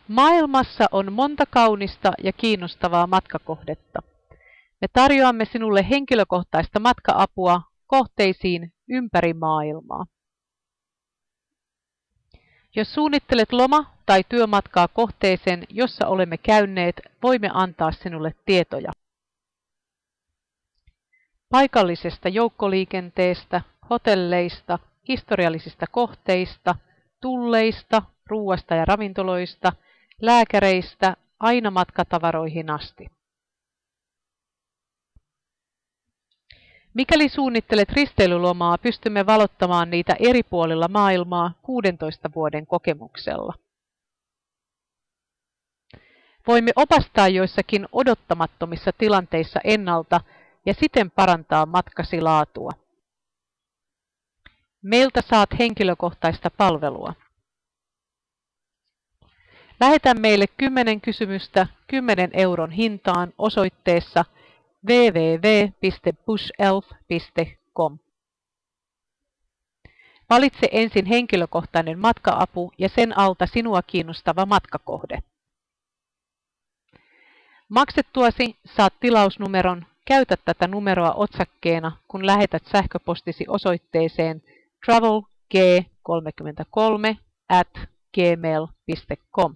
Maailmassa on monta kaunista ja kiinnostavaa matkakohdetta. Me tarjoamme sinulle henkilökohtaista matka-apua kohteisiin ympäri maailmaa. Jos suunnittelet loma- tai työmatkaa kohteeseen, jossa olemme käyneet, voimme antaa sinulle tietoja paikallisesta joukkoliikenteestä, hotelleista, historiallisista kohteista, tulleista, ruuasta ja ravintoloista, lääkäreistä aina matkatavaroihin asti. Mikäli suunnittelet risteilylomaa, pystymme valottamaan niitä eri puolilla maailmaa 16 vuoden kokemuksella. Voimme opastaa joissakin odottamattomissa tilanteissa ennalta ja siten parantaa matkasi laatua. Meiltä saat henkilökohtaista palvelua. Lähetä meille 10 kysymystä 10 euron hintaan osoitteessa www.bushelf.com. Valitse ensin henkilökohtainen matka-apu ja sen alta sinua kiinnostava matkakohde. Maksettuasi saat tilausnumeron. Käytä tätä numeroa otsakkeena, kun lähetät sähköpostisi osoitteeseen travelg33@gmail.com.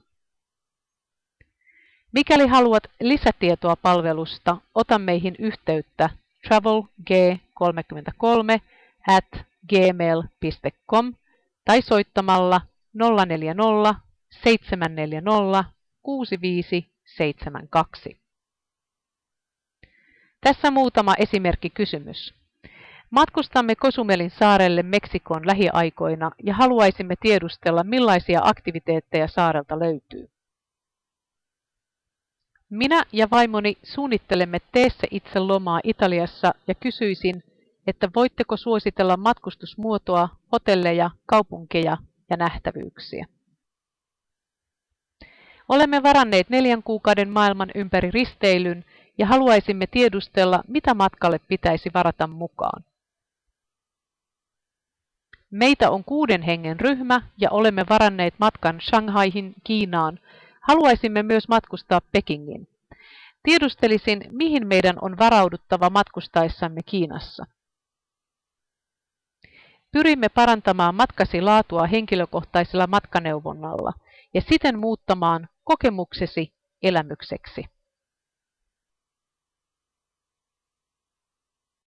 Mikäli haluat lisätietoa palvelusta, ota meihin yhteyttä travelg33@gmail.com tai soittamalla 040 740 6572. Tässä muutama esimerkkikysymys. Matkustamme Cozumelin saarelle Meksikon lähiaikoina ja haluaisimme tiedustella, millaisia aktiviteetteja saarelta löytyy. Minä ja vaimoni suunnittelemme tee se itse lomaa Italiassa ja kysyisin, että voitteko suositella matkustusmuotoa, hotelleja, kaupunkeja ja nähtävyyksiä. Olemme varanneet 4 kuukauden maailman ympäri risteilyn ja haluaisimme tiedustella, mitä matkalle pitäisi varata mukaan. Meitä on 6 hengen ryhmä ja olemme varanneet matkan Shanghaihin, Kiinaan. Haluaisimme myös matkustaa Pekingin. Tiedustelisin, mihin meidän on varauduttava matkustaessamme Kiinassa. Pyrimme parantamaan matkasi laatua henkilökohtaisella matkaneuvonnalla ja siten muuttamaan kokemuksesi elämykseksi.